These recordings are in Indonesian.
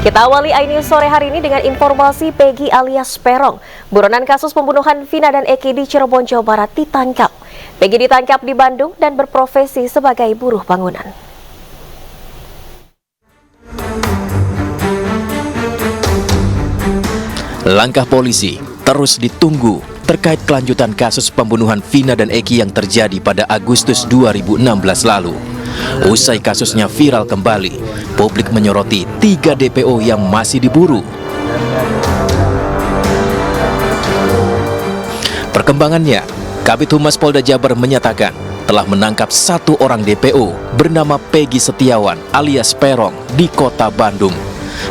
Kita awali iNews sore hari ini dengan informasi Peggy alias Peron. Buronan kasus pembunuhan Vina dan Eki di Cirebon, Jawa Barat ditangkap. Peggy ditangkap di Bandung dan berprofesi sebagai buruh bangunan. Langkah polisi terus ditunggu terkait kelanjutan kasus pembunuhan Vina dan Eki yang terjadi pada Agustus 2016 lalu. Usai kasusnya viral kembali, publik menyoroti 3 DPO yang masih diburu. Perkembangannya, Kabid Humas Polda Jabar menyatakan telah menangkap 1 orang DPO bernama Peggy Setiawan alias Peron di kota Bandung.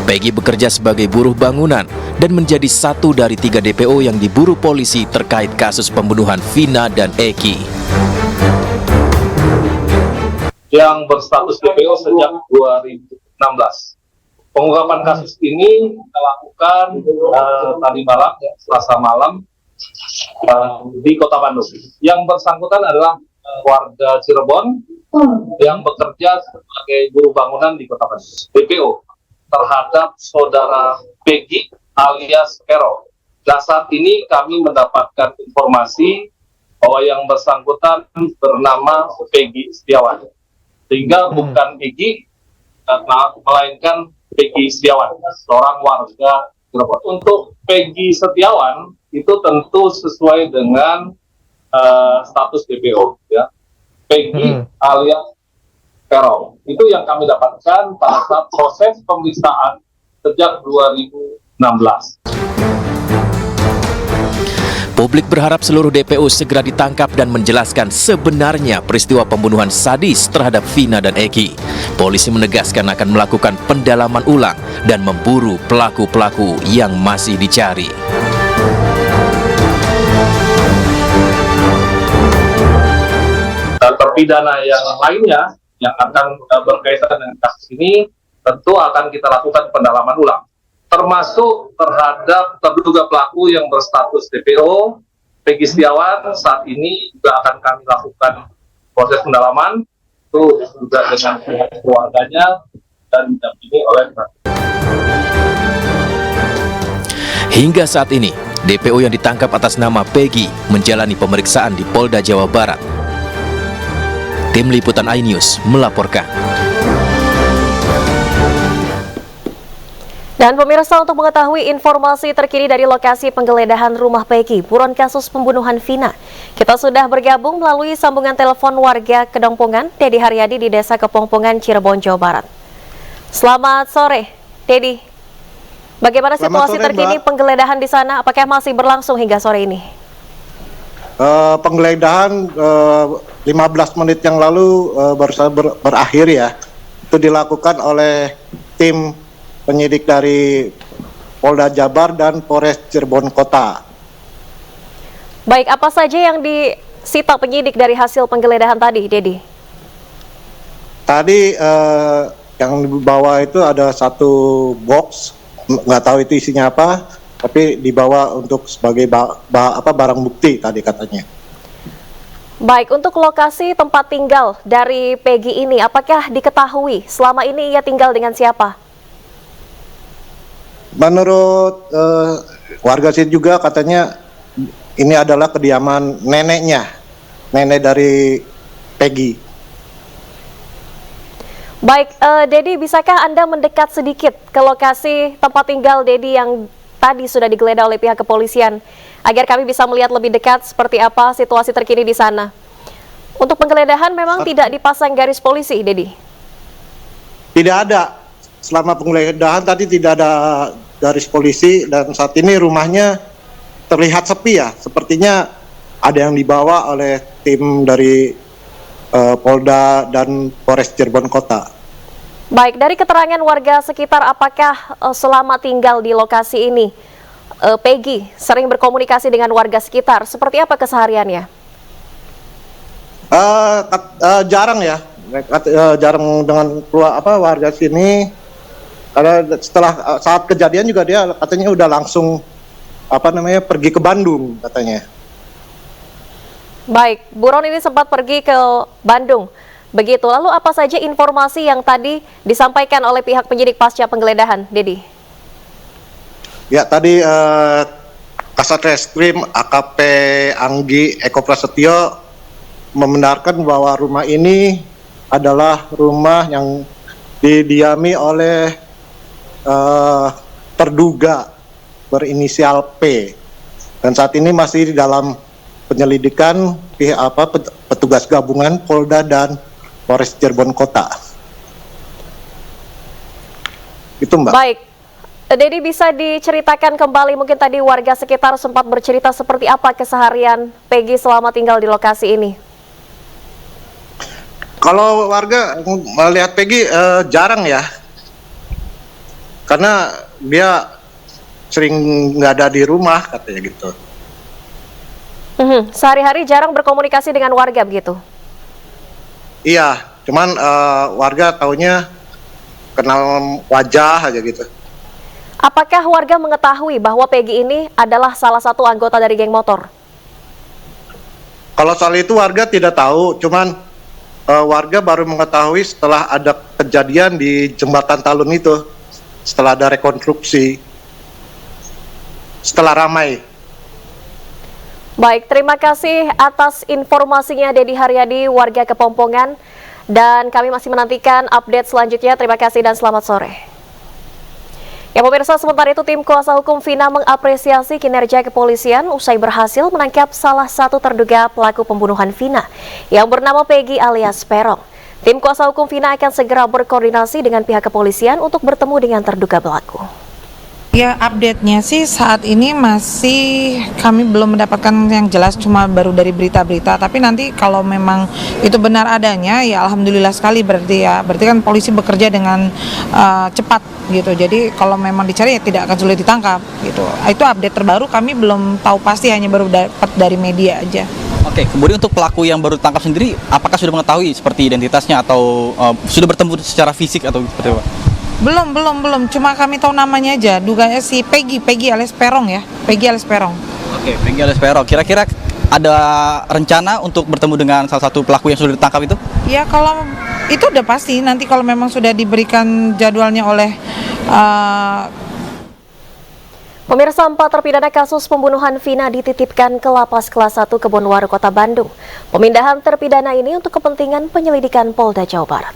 Peggy bekerja sebagai buruh bangunan dan menjadi 1 dari 3 DPO yang diburu polisi terkait kasus pembunuhan Vina dan Eki. Yang berstatus DPO sejak 2016. Pengungkapan kasus ini kita lakukan tadi malam, Selasa malam di Kota Bandung. Yang bersangkutan adalah warga Cirebon yang bekerja sebagai buruh bangunan di Kota Bandung. DPO terhadap saudara Peggy alias Peron. Nah, saat ini kami mendapatkan informasi bahwa yang bersangkutan bernama Peggy Setiawan. Sehingga bukan Peggy, melainkan Peggy Setiawan, seorang warga Cirebon. Untuk Peggy Setiawan itu tentu sesuai dengan status DPO, ya. Peggy alias Peron. Itu yang kami dapatkan pada saat proses pemeriksaan sejak 2016. Publik berharap seluruh DPO segera ditangkap dan menjelaskan sebenarnya peristiwa pembunuhan sadis terhadap Vina dan Eki. Polisi menegaskan akan melakukan pendalaman ulang dan memburu pelaku-pelaku yang masih dicari. Terpidana yang lainnya yang akan berkaitan dengan kasus ini tentu akan kita lakukan pendalaman ulang, termasuk terhadap terduga pelaku yang berstatus DPO, Peggy Setiawan. Saat ini juga akan kami lakukan proses pendalaman, itu juga dengan keluarganya dan didampingi oleh Hingga saat ini, DPO yang ditangkap atas nama Peggy menjalani pemeriksaan di Polda Jawa Barat. Tim Liputan iNews melaporkan. Dan pemirsa, untuk mengetahui informasi terkini dari lokasi penggeledahan rumah Peggy, buron kasus pembunuhan Vina, kita sudah bergabung melalui sambungan telepon warga Kedongpongan, Dedi Haryadi di Desa Kepongpongan, Cirebon, Jawa Barat. Selamat sore, Dedi. Bagaimana situasi terkini penggeledahan di sana? Apakah masih berlangsung hingga sore ini? Penggeledahan 15 menit yang lalu baru berakhir, ya. Itu dilakukan oleh tim penyidik dari Polda Jabar dan Polres Cirebon Kota. Baik, apa saja yang disita penyidik dari hasil penggeledahan tadi, Dedi? Tadi yang dibawa itu ada 1 box, nggak tahu itu isinya apa, tapi dibawa untuk sebagai barang bukti tadi katanya. Baik, untuk lokasi tempat tinggal dari Peggy ini, apakah diketahui selama ini ia tinggal dengan siapa? Menurut warga sini juga katanya ini adalah kediaman neneknya, nenek dari Peggy. Baik, Dedi, bisakah Anda mendekat sedikit ke lokasi tempat tinggal Dedi yang tadi sudah digeledah oleh pihak kepolisian, agar kami bisa melihat lebih dekat seperti apa situasi terkini di sana? Untuk penggeledahan memang tidak dipasang garis polisi, Dedi? Tidak ada. Selama penggeledahan tadi tidak ada garis polisi, dan saat ini rumahnya terlihat sepi, ya. Sepertinya ada yang dibawa oleh tim dari Polda dan Polres Cirebon Kota. Baik, dari keterangan warga sekitar, apakah selama tinggal di lokasi ini Peggy sering berkomunikasi dengan warga sekitar? Seperti apa kesehariannya? Jarang, ya. Jarang dengan warga sini. Karena setelah saat kejadian juga dia katanya udah langsung pergi ke Bandung katanya. Baik, buron ini sempat pergi ke Bandung. Begitu. Lalu apa saja informasi yang tadi disampaikan oleh pihak penyidik pasca penggeledahan, Dedi? Ya, tadi Kasat Reskrim AKP Anggi Eko Prasetyo membenarkan bahwa rumah ini adalah rumah yang didiami oleh terduga berinisial P, dan saat ini masih di dalam penyelidikan petugas gabungan Polda dan Polres Cirebon Kota. Itu, Mbak. Baik, Dedi, bisa diceritakan kembali, mungkin tadi warga sekitar sempat bercerita seperti apa keseharian Peggy selama tinggal di lokasi ini? Kalau warga melihat Peggy jarang ya, karena dia sering nggak ada di rumah katanya gitu. Sehari-hari jarang berkomunikasi dengan warga begitu? Iya, cuman warga taunya kenal wajah aja gitu. Apakah warga mengetahui bahwa Peggy ini adalah salah satu anggota dari geng motor? Kalau soal itu warga tidak tahu, cuman warga baru mengetahui setelah ada kejadian di Jembatan Talun itu, setelah ada rekonstruksi, setelah ramai. Baik, terima kasih atas informasinya Dedi Haryadi, warga Kepompongan, dan kami masih menantikan update selanjutnya. Terima kasih dan selamat sore. Ya pemirsa, sementara itu tim kuasa hukum Vina mengapresiasi kinerja kepolisian usai berhasil menangkap salah satu terduga pelaku pembunuhan Vina yang bernama Peggy alias Perong. Tim kuasa hukum Vina akan segera berkoordinasi dengan pihak kepolisian untuk bertemu dengan terduga pelaku. Ya, update-nya sih saat ini masih kami belum mendapatkan yang jelas, cuma baru dari berita-berita. Tapi nanti kalau memang itu benar adanya, ya alhamdulillah sekali berarti ya. Berarti kan polisi bekerja dengan cepat gitu. Jadi kalau memang dicari ya tidak akan sulit ditangkap gitu. Itu update terbaru, kami belum tahu pasti, hanya baru dapat dari media aja. Oke, kemudian untuk pelaku yang baru ditangkap sendiri, apakah sudah mengetahui seperti identitasnya atau sudah bertemu secara fisik atau seperti apa? Belum. Cuma kami tahu namanya aja. Duganya si Peggy alias Perong ya. Peggy alias Perong. Oke, Peggy alias Perong. Kira-kira ada rencana untuk bertemu dengan salah satu pelaku yang sudah ditangkap itu? Ya kalau itu udah pasti. Nanti kalau memang sudah diberikan jadwalnya oleh Pemirsa, 4 terpidana kasus pembunuhan Vina dititipkan ke Lapas Kelas 1 Kebonwaru, Kota Bandung. Pemindahan terpidana ini untuk kepentingan penyelidikan Polda Jawa Barat.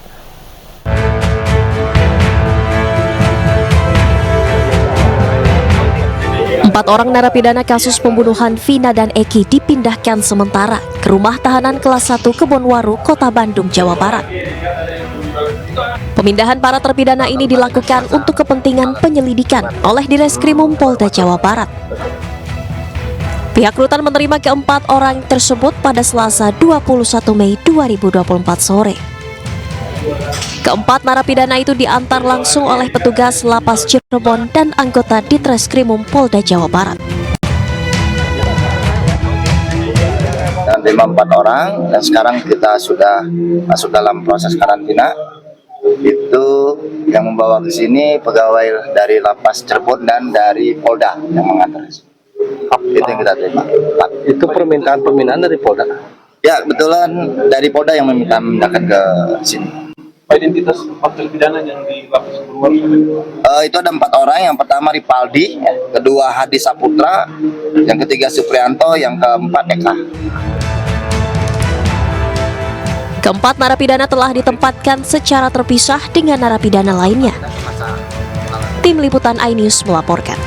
4 orang narapidana kasus pembunuhan Vina dan Eki dipindahkan sementara ke rumah tahanan kelas 1 Kebonwaru, Kota Bandung, Jawa Barat. Pemindahan para terpidana ini dilakukan untuk kepentingan penyelidikan oleh Direskrimum Polda Jawa Barat. Pihak rutan menerima keempat orang tersebut pada Selasa 21 Mei 2024 sore. Keempat narapidana itu diantar langsung oleh petugas Lapas Cirebon dan anggota Ditreskrimum Polda Jawa Barat. Dan 4 orang, dan sekarang kita sudah masuk dalam proses karantina. Itu yang membawa ke sini pegawai dari Lapas Cirebon dan dari Polda yang mengantar. Itu yang kita terima. Itu permintaan pemindahan dari Polda? Ya, kebetulan dari Polda yang meminta memindahkan ke sini. Identitas 4 terpidana yang di Lapas Kebonwaru? Itu ada 4 orang. Yang pertama Ripaldi, kedua Hadi Saputra, yang ketiga Suprianto, yang keempat Eka. Keempat narapidana telah ditempatkan secara terpisah dengan narapidana lainnya. Tim Liputan iNews melaporkan.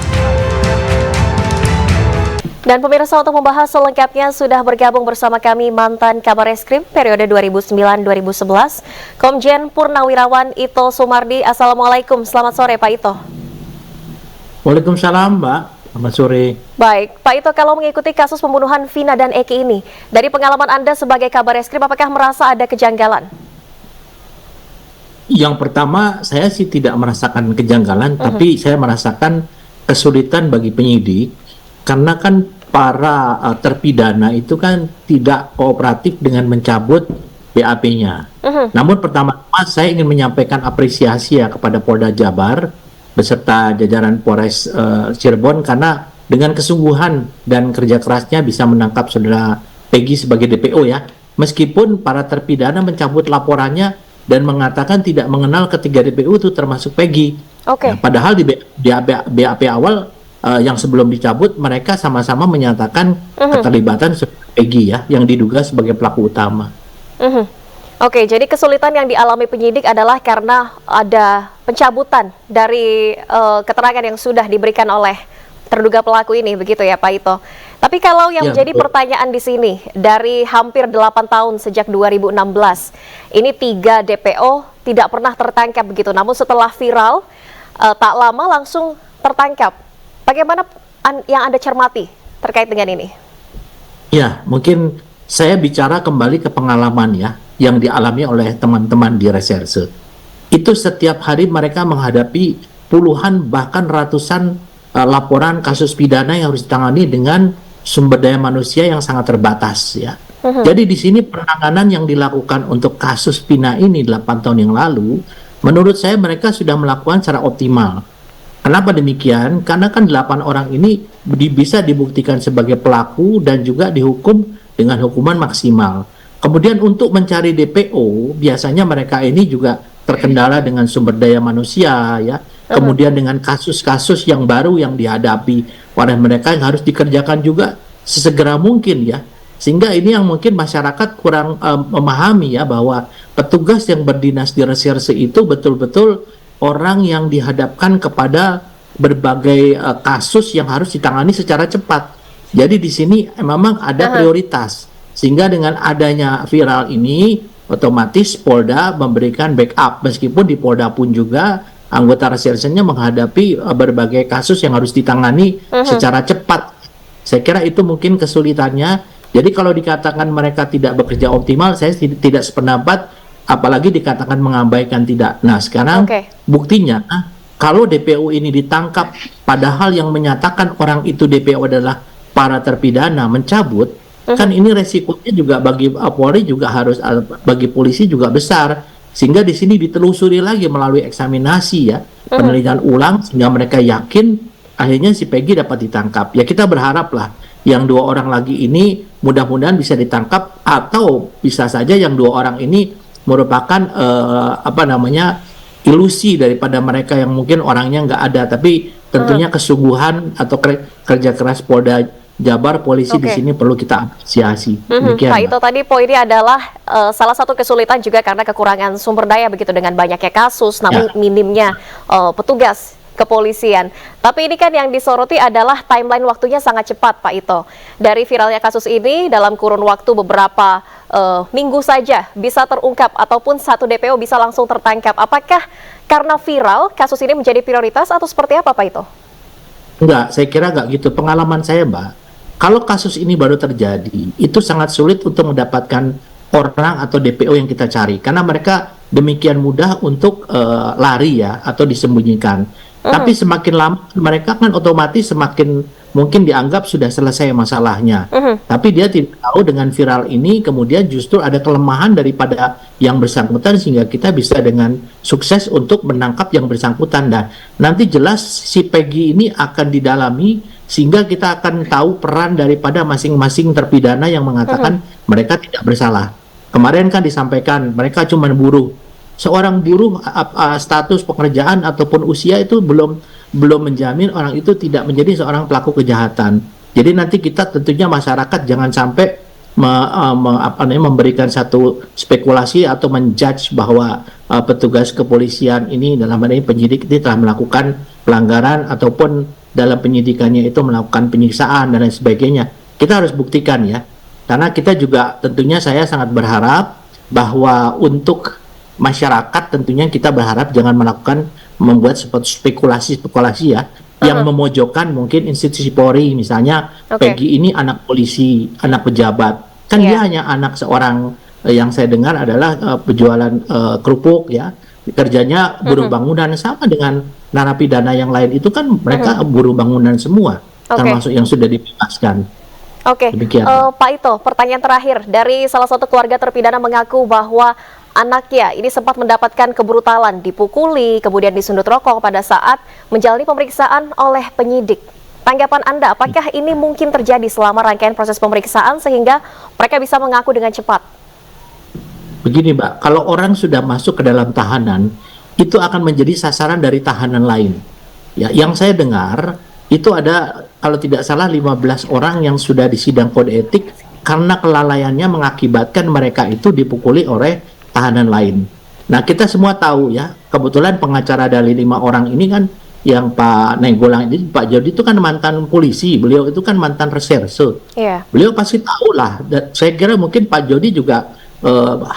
Dan pemirsa, untuk membahas selengkapnya sudah bergabung bersama kami mantan Kabar Eskrim periode 2009-2011, Komjen Purnawirawan Ito Sumardi. Assalamualaikum, selamat sore Pak Ito. Waalaikumsalam Mbak, selamat sore. Baik, Pak Ito, kalau mengikuti kasus pembunuhan Vina dan Eki ini, dari pengalaman Anda sebagai Kabar Eskrim, apakah merasa ada kejanggalan? Yang pertama, saya sih tidak merasakan kejanggalan, tapi saya merasakan kesulitan bagi penyidik, karena kan para terpidana itu kan tidak kooperatif dengan mencabut BAP-nya. Namun pertama-tama saya ingin menyampaikan apresiasi ya kepada Polda Jabar beserta jajaran Polres Cirebon, karena dengan kesungguhan dan kerja kerasnya bisa menangkap saudara Peggy sebagai DPO ya. meskipun para terpidana mencabut laporannya dan mengatakan tidak mengenal ketiga DPO itu termasuk Peggy. Oke. Nah, padahal di BAP awal yang sebelum dicabut mereka sama-sama menyatakan keterlibatan Peggy ya yang diduga sebagai pelaku utama. Oke, jadi kesulitan yang dialami penyidik adalah karena ada pencabutan dari keterangan yang sudah diberikan oleh terduga pelaku ini, begitu ya Pak Ito. Tapi kalau yang Ya, menjadi betul. pertanyaan di sini, dari hampir 8 tahun sejak 2016, ini 3 DPO tidak pernah tertangkap begitu, namun setelah viral, tak lama langsung tertangkap. Bagaimana yang Anda cermati terkait dengan ini? Ya, mungkin saya bicara kembali ke pengalaman ya, yang dialami oleh teman-teman di reserse. Itu setiap hari mereka menghadapi puluhan bahkan ratusan laporan kasus pidana yang harus ditangani dengan sumber daya manusia yang sangat terbatas ya. Jadi di sini penanganan yang dilakukan untuk kasus Vina ini 8 tahun yang lalu, menurut saya mereka sudah melakukan secara optimal. Kenapa demikian? Karena kan 8 orang ini bisa dibuktikan sebagai pelaku dan juga dihukum dengan hukuman maksimal. Kemudian untuk mencari DPO, biasanya mereka ini juga terkendala dengan sumber daya manusia ya. Kemudian dengan kasus-kasus yang baru yang dihadapi oleh mereka yang harus dikerjakan juga sesegera mungkin ya. Sehingga ini yang mungkin masyarakat kurang memahami ya, bahwa petugas yang berdinas di reserse itu betul-betul orang yang dihadapkan kepada berbagai kasus yang harus ditangani secara cepat. Jadi di sini memang ada prioritas. Sehingga dengan adanya viral ini, otomatis Polda memberikan backup. Meskipun di Polda pun juga anggota resersenya menghadapi berbagai kasus yang harus ditangani secara cepat. Saya kira itu mungkin kesulitannya. Jadi kalau dikatakan mereka tidak bekerja optimal, saya tidak sependapat, apalagi dikatakan mengabaikan tidak. Nah sekarang buktinya, kalau DPO ini ditangkap, padahal yang menyatakan orang itu DPO adalah para terpidana mencabut, kan ini resikonya juga bagi Polri juga harus, bagi polisi juga besar. Sehingga di sini ditelusuri lagi melalui eksaminasi ya, penelitian ulang, sehingga mereka yakin akhirnya si Peggy dapat ditangkap. Ya kita berharap lah yang 2 orang lagi ini mudah-mudahan bisa ditangkap, atau bisa saja yang 2 orang ini merupakan ilusi daripada mereka yang mungkin orangnya nggak ada, tapi tentunya kesungguhan atau kerja keras Polda Jabar, polisi di sini perlu kita apresiasi. Demikian, Pak Ito, tadi poinnya adalah salah satu kesulitan juga karena kekurangan sumber daya begitu dengan banyaknya kasus, namun minimnya petugas kepolisian. Tapi ini kan yang disoroti adalah timeline waktunya sangat cepat, Pak Ito. Dari viralnya kasus ini dalam kurun waktu beberapa minggu saja bisa terungkap ataupun satu DPO bisa langsung tertangkap. Apakah karena viral kasus ini menjadi prioritas atau seperti apa, Pak Ito? Enggak, saya kira enggak gitu. Pengalaman saya, Mbak, kalau kasus ini baru terjadi, itu sangat sulit untuk mendapatkan orang atau DPO yang kita cari, karena mereka demikian mudah untuk lari ya, atau disembunyikan. Tapi semakin lama mereka kan otomatis semakin mungkin dianggap sudah selesai masalahnya. Tapi dia tidak tahu dengan viral ini kemudian justru ada kelemahan daripada yang bersangkutan, sehingga kita bisa dengan sukses untuk menangkap yang bersangkutan. Dan nanti jelas si Peggy ini akan didalami, sehingga kita akan tahu peran daripada masing-masing terpidana yang mengatakan mereka tidak bersalah. Kemarin kan disampaikan mereka cuma buruh. Seorang buruh status pekerjaan ataupun usia itu belum menjamin orang itu tidak menjadi seorang pelaku kejahatan. Jadi nanti kita tentunya masyarakat jangan sampai memberikan satu spekulasi atau menjudge bahwa petugas kepolisian ini, dalam hal ini penyidik, ini telah melakukan pelanggaran ataupun dalam penyidikannya itu melakukan penyiksaan dan lain sebagainya. Kita harus buktikan ya, karena kita juga tentunya saya sangat berharap bahwa untuk masyarakat tentunya kita berharap jangan membuat spekulasi ya, yang memojokkan mungkin institusi Polri, misalnya Peggy ini anak polisi, anak pejabat, kan dia hanya anak seorang, yang saya dengar adalah penjualan kerupuk ya, kerjanya buruh bangunan, sama dengan narapidana yang lain itu kan mereka buruh bangunan semua, termasuk yang sudah dibebaskan. Pak Ito, pertanyaan terakhir dari salah satu keluarga terpidana mengaku bahwa anaknya ini sempat mendapatkan kebrutalan, dipukuli, kemudian disundut rokok pada saat menjalani pemeriksaan oleh penyidik. Tanggapan Anda, apakah ini mungkin terjadi selama rangkaian proses pemeriksaan sehingga mereka bisa mengaku dengan cepat? begini Mbak, kalau orang sudah masuk ke dalam tahanan, itu akan menjadi sasaran dari tahanan lain. Ya, yang saya dengar itu ada kalau tidak salah 15 orang yang sudah disidang kode etik karena kelalaiannya mengakibatkan mereka itu dipukuli oleh tahanan lain. Nah, kita semua tahu ya, kebetulan pengacara dari 5 orang ini kan yang Pak Nainggolan ini, Pak Jody itu kan mantan polisi, beliau itu kan mantan reserse. Iya. Beliau pasti tahu lah. Dan saya kira mungkin Pak Jody juga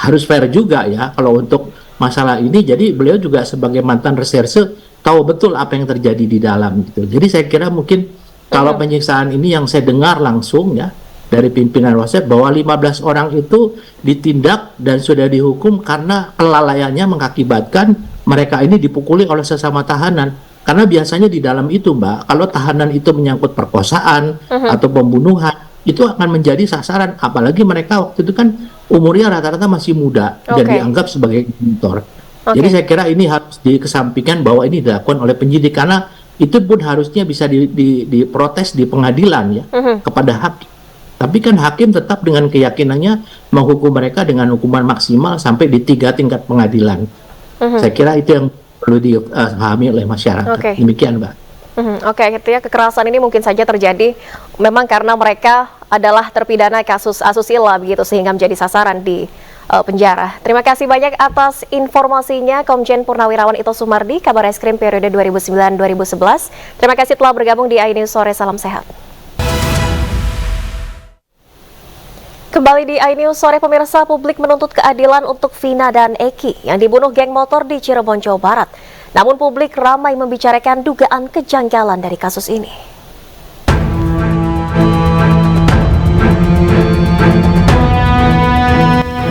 harus fair juga ya kalau untuk masalah ini. Jadi beliau juga sebagai mantan reserse tahu betul apa yang terjadi di dalam gitu. Jadi saya kira mungkin kalau penyiksaan ini yang saya dengar langsung ya dari pimpinan Wasep bahwa 15 orang itu ditindak dan sudah dihukum karena kelalaiannya mengakibatkan mereka ini dipukuli oleh sesama tahanan. Karena biasanya di dalam itu Mbak, kalau tahanan itu menyangkut perkosaan atau pembunuhan, itu akan menjadi sasaran. Apalagi mereka waktu itu kan umurnya rata-rata masih muda dan dianggap sebagai mentor. Jadi saya kira ini harus dikesampingkan bahwa ini dilakukan oleh penyidik karena itu pun harusnya bisa diprotes di pengadilan ya kepada hakim. Tapi kan hakim tetap dengan keyakinannya menghukum mereka dengan hukuman maksimal sampai di 3 tingkat pengadilan. Saya kira itu yang perlu dipahami oleh masyarakat. Demikian Mbak. Artinya kekerasan ini mungkin saja terjadi memang karena mereka adalah terpidana kasus asusila begitu sehingga menjadi sasaran di penjara. Terima kasih banyak atas informasinya Komjen Purnawirawan Ito Sumardi, Kabar Eskrim periode 2009-2011. Terima kasih telah bergabung di iNews Sore, salam sehat. Kembali di iNews Sore, pemirsa, publik menuntut keadilan untuk Vina dan Eki yang dibunuh geng motor di Cirebon, Jawa Barat. Namun publik ramai membicarakan dugaan kejanggalan dari kasus ini.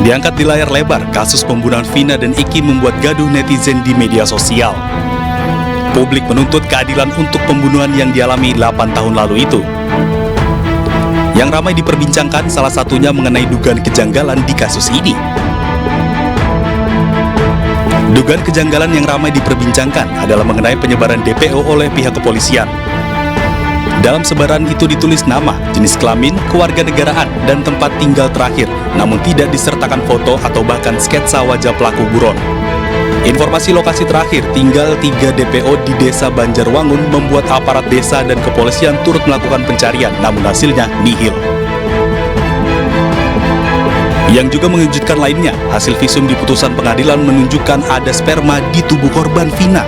Diangkat di layar lebar, kasus pembunuhan Vina dan Eki membuat gaduh netizen di media sosial. Publik menuntut keadilan untuk pembunuhan yang dialami 8 tahun lalu itu. Yang ramai diperbincangkan salah satunya mengenai dugaan kejanggalan di kasus ini. Dugaan kejanggalan yang ramai diperbincangkan adalah mengenai penyebaran DPO oleh pihak kepolisian. Dalam sebaran itu ditulis nama, jenis kelamin, kewarganegaraan, dan tempat tinggal terakhir, namun tidak disertakan foto atau bahkan sketsa wajah pelaku buron. Informasi lokasi terakhir, tinggal 3 DPO di Desa Banjarwangun membuat aparat desa dan kepolisian turut melakukan pencarian, namun hasilnya nihil. Yang juga mengejutkan lainnya, hasil visum di putusan pengadilan menunjukkan ada sperma di tubuh korban Vina.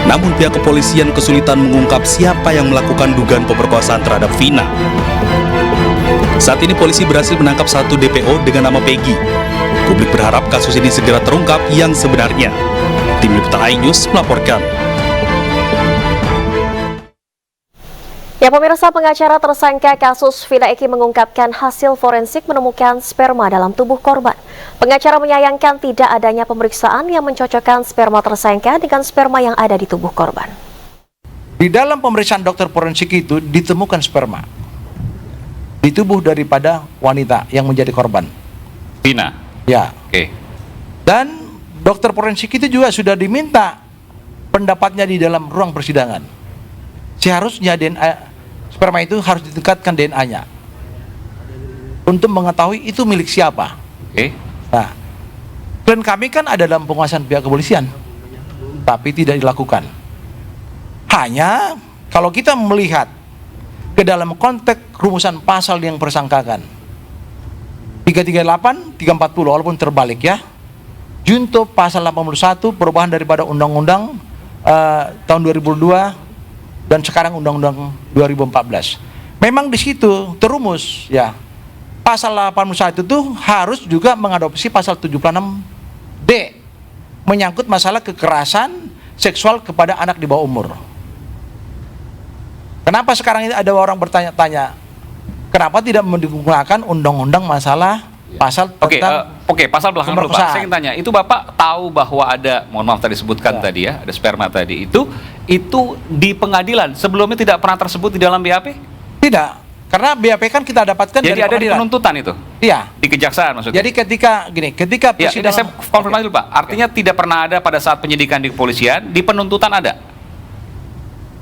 Namun pihak kepolisian kesulitan mengungkap siapa yang melakukan dugaan pemerkosaan terhadap Vina. Saat ini polisi berhasil menangkap 1 DPO dengan nama Peggy. Publik berharap kasus ini segera terungkap yang sebenarnya. Tim Liputan iNews melaporkan. Ya pemirsa, pengacara tersangka kasus Vina Eki mengungkapkan hasil forensik menemukan sperma dalam tubuh korban. Pengacara menyayangkan tidak adanya pemeriksaan yang mencocokkan sperma tersangka dengan sperma yang ada di tubuh korban. Di dalam pemeriksaan dokter forensik itu ditemukan sperma di tubuh daripada wanita yang menjadi korban. Vina? Ya. Oke. Dan dokter forensik itu juga sudah diminta pendapatnya di dalam ruang persidangan. Seharusnya DNA sperma itu harus ditingkatkan DNA-nya untuk mengetahui itu milik siapa. Oke. Nah, klien kami kan ada dalam penguasaan pihak kepolisian, tapi tidak dilakukan. Hanya kalau kita melihat ke dalam konteks rumusan pasal yang persangkakan 338, 340 walaupun terbalik ya. Junto pasal 81 perubahan daripada undang-undang tahun 2002 dan sekarang undang-undang 2014. Memang di situ terumus ya. Pasal 81 itu harus juga mengadopsi pasal 76D menyangkut masalah kekerasan seksual kepada anak di bawah umur. Kenapa sekarang ini ada orang bertanya-tanya, kenapa tidak menggunakan undang-undang masalah pasal tentang pasal belakang dulu Pak. Saya ingin tanya, itu Bapak tahu bahwa ada, mohon maaf tadi disebutkan tadi ya, ada sperma tadi itu di pengadilan sebelumnya tidak pernah tersebut di dalam BAP? Tidak, karena BAP kan kita dapatkan jadi dari ada pengadilan. Di penuntutan itu? Iya. Di kejaksaan maksudnya? Jadi ketika ya, saya konfirmasi dulu Pak, artinya tidak pernah ada pada saat penyidikan di kepolisian, di penuntutan ada?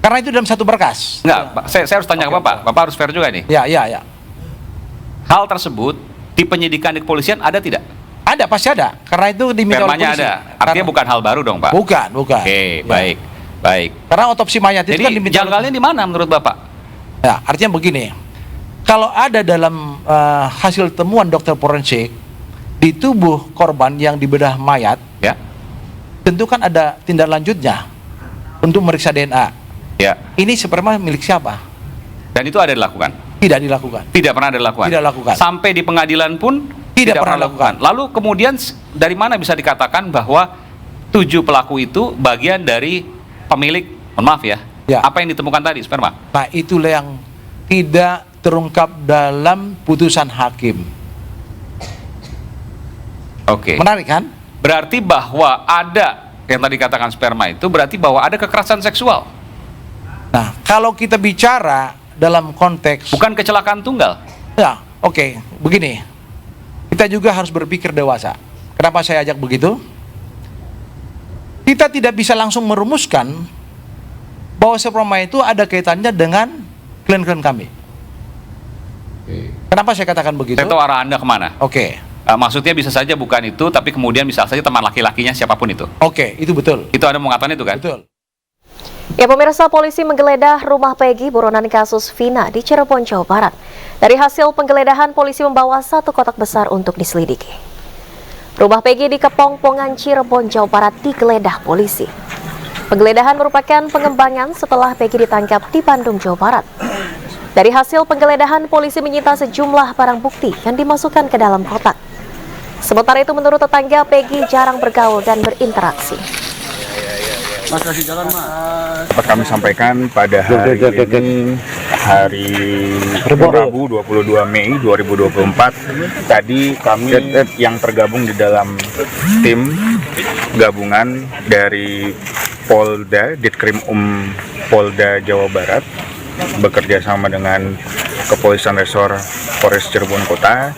Karena itu dalam satu berkas. Enggak, Pak, saya harus tanya ke Bapak, Bapak harus fair juga nih. Ya. Hal tersebut di penyidikan di kepolisian ada tidak? Ada, pasti ada. Karena itu diminta oleh Spermanya polisi. ada. Artinya bukan hal baru dong, Pak. Bukan. Oke, baik. Baik. Karena otopsi mayat itu Jadi kan diminta. janggalnya di mana menurut Bapak? Ya, artinya begini. Kalau ada dalam hasil temuan dokter forensik di tubuh korban yang dibedah mayat, Ya. tentu kan ada tindak lanjutnya untuk meriksa DNA. Ya. Ini sperma milik siapa? Dan itu ada dilakukan? Tidak dilakukan. Tidak pernah dilakukan. Tidak lakukan. Sampai di pengadilan pun Tidak pernah lakukan. Lalu kemudian dari mana bisa dikatakan bahwa 7 pelaku itu bagian dari pemilik, mohon maaf ya, apa yang ditemukan tadi, sperma? Nah, itulah yang tidak terungkap dalam putusan hakim. Oke. Menarik kan? Berarti bahwa ada yang tadi katakan sperma itu berarti bahwa ada kekerasan seksual. Nah, kalau kita bicara dalam konteks bukan kecelakaan tunggal. Ya, oke, begini. Kita juga harus berpikir dewasa. Kenapa saya ajak begitu? Kita tidak bisa langsung merumuskan bahwa sperma itu ada kaitannya dengan klien-klien kami. Kenapa saya katakan begitu? Saya tahu arah Anda kemana. Oke. Maksudnya bisa saja bukan itu, tapi kemudian bisa saja teman laki-lakinya siapapun itu. Oke, itu betul. Itu Anda mengatakan itu kan? Betul. Ya pemirsa, polisi menggeledah rumah Peggy buronan kasus Vina di Cirebon, Jawa Barat. Dari hasil penggeledahan, polisi membawa 1 kotak besar untuk diselidiki. Rumah Peggy di Kepongpongan, Cirebon, Jawa Barat digeledah polisi. Penggeledahan merupakan pengembangan setelah Peggy ditangkap di Bandung, Jawa Barat. Dari hasil penggeledahan, polisi menyita sejumlah barang bukti yang dimasukkan ke dalam kotak. Sementara itu, menurut tetangga, Peggy jarang bergaul dan berinteraksi. Dapat kami sampaikan pada hari ini, hari Rabu 22 Mei 2024, tadi kami yang tergabung di dalam tim gabungan dari Polda, Ditkrim Polda Jawa Barat, bekerja sama dengan Kepolisian Resor Polres Cirebon Kota,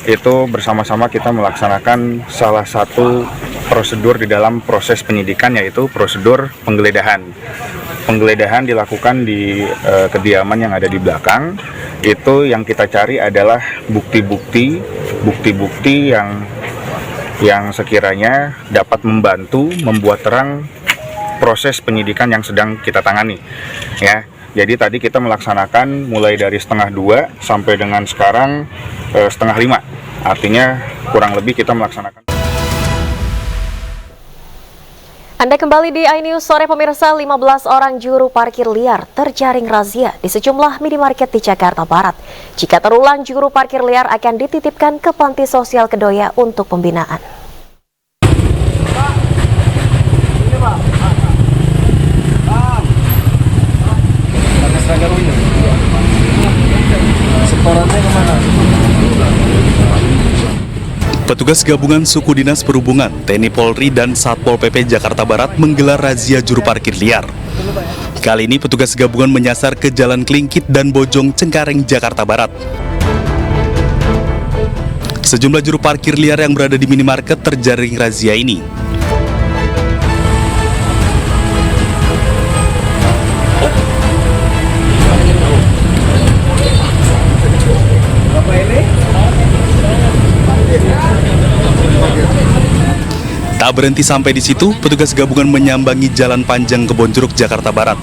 itu bersama-sama kita melaksanakan salah satu prosedur di dalam proses penyidikan, yaitu prosedur penggeledahan. Penggeledahan dilakukan di kediaman yang ada di belakang. Itu yang kita cari adalah bukti-bukti yang sekiranya dapat membantu membuat terang proses penyidikan yang sedang kita tangani, ya. Jadi tadi kita melaksanakan mulai dari 1:30 sampai dengan sekarang 4:30. Artinya kurang lebih kita melaksanakan. Anda kembali di iNews Sore pemirsa. 15 orang juru parkir liar terjaring razia di sejumlah minimarket di Jakarta Barat. Jika terulang, juru parkir liar akan dititipkan ke Panti Sosial Kedoya untuk pembinaan. Petugas gabungan suku dinas perhubungan, TNI Polri dan Satpol PP Jakarta Barat menggelar razia juru parkir liar. Kali ini petugas gabungan menyasar ke Jalan Klingkit dan Bojong Cengkareng, Jakarta Barat. Sejumlah juru parkir liar yang berada di minimarket terjaring razia ini. Tak berhenti sampai di situ, petugas gabungan menyambangi Jalan Panjang Kebonjeruk, Jakarta Barat.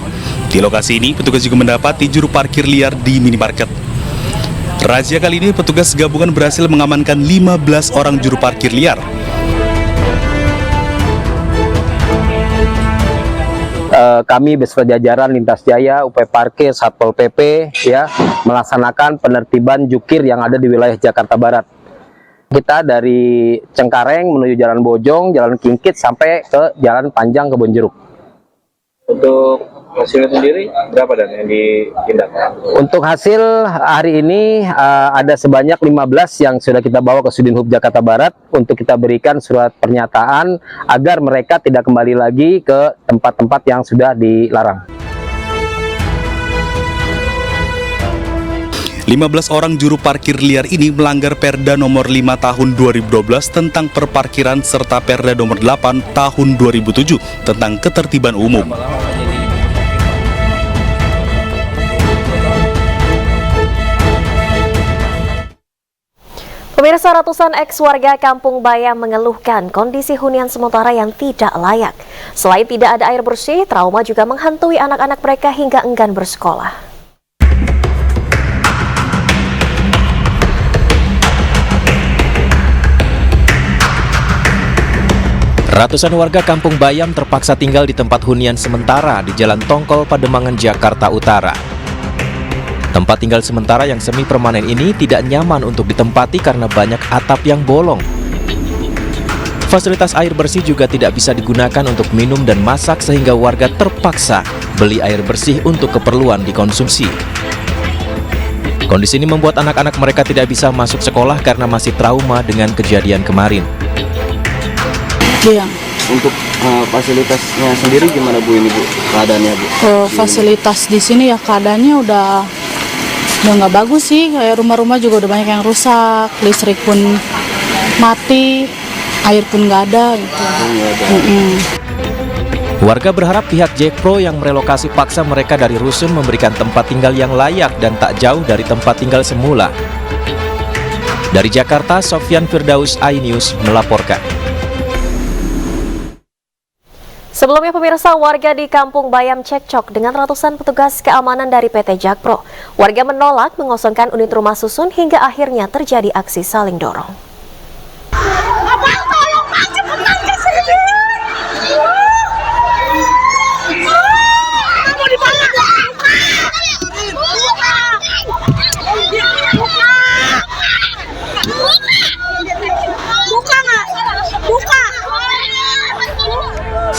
Di lokasi ini, petugas juga mendapati juru parkir liar di minimarket. Razia kali ini, petugas gabungan berhasil mengamankan 15 orang juru parkir liar. Kami beserta jajaran Lintas Jaya, UP Parkir, Satpol PP, ya, melaksanakan penertiban jukir yang ada di wilayah Jakarta Barat. Kita dari Cengkareng menuju Jalan Bojong, Jalan Klingkit sampai ke Jalan Panjang Kebonjeruk. Untuk hasilnya sendiri berapa dan yang ditindakkan? Untuk hasil hari ini ada sebanyak 15 yang sudah kita bawa ke Sudinhub Jakarta Barat untuk kita berikan surat pernyataan agar mereka tidak kembali lagi ke tempat-tempat yang sudah dilarang. 15 orang juru parkir liar ini melanggar Perda nomor 5 tahun 2012 tentang perparkiran serta Perda nomor 8 tahun 2007 tentang ketertiban umum. Pemirsa, ratusan ex-warga Kampung Bayam mengeluhkan kondisi hunian sementara yang tidak layak. Selain tidak ada air bersih, trauma juga menghantui anak-anak mereka hingga enggan bersekolah. Ratusan warga Kampung Bayam terpaksa tinggal di tempat hunian sementara di Jalan Tongkol, Pademangan, Jakarta Utara. Tempat tinggal sementara yang semi permanen ini tidak nyaman untuk ditempati karena banyak atap yang bolong. Fasilitas air bersih juga tidak bisa digunakan untuk minum dan masak sehingga warga terpaksa beli air bersih untuk keperluan dikonsumsi. Kondisi ini membuat anak-anak mereka tidak bisa masuk sekolah karena masih trauma dengan kejadian kemarin. Iya. Untuk fasilitasnya sendiri gimana Bu ini Bu keadaannya Bu? Fasilitas di sini ya keadaannya udah nggak bagus sih, kayak rumah-rumah juga udah banyak yang rusak, listrik pun mati, air pun nggak ada gitu. Warga berharap pihak Jakpro yang merelokasi paksa mereka dari rusun memberikan tempat tinggal yang layak dan tak jauh dari tempat tinggal semula. Dari Jakarta, Sofyan Firdaus, iNews melaporkan. Sebelumnya pemirsa, warga di Kampung Bayam cekcok dengan ratusan petugas keamanan dari PT Jakpro. Warga menolak mengosongkan unit rumah susun hingga akhirnya terjadi aksi saling dorong.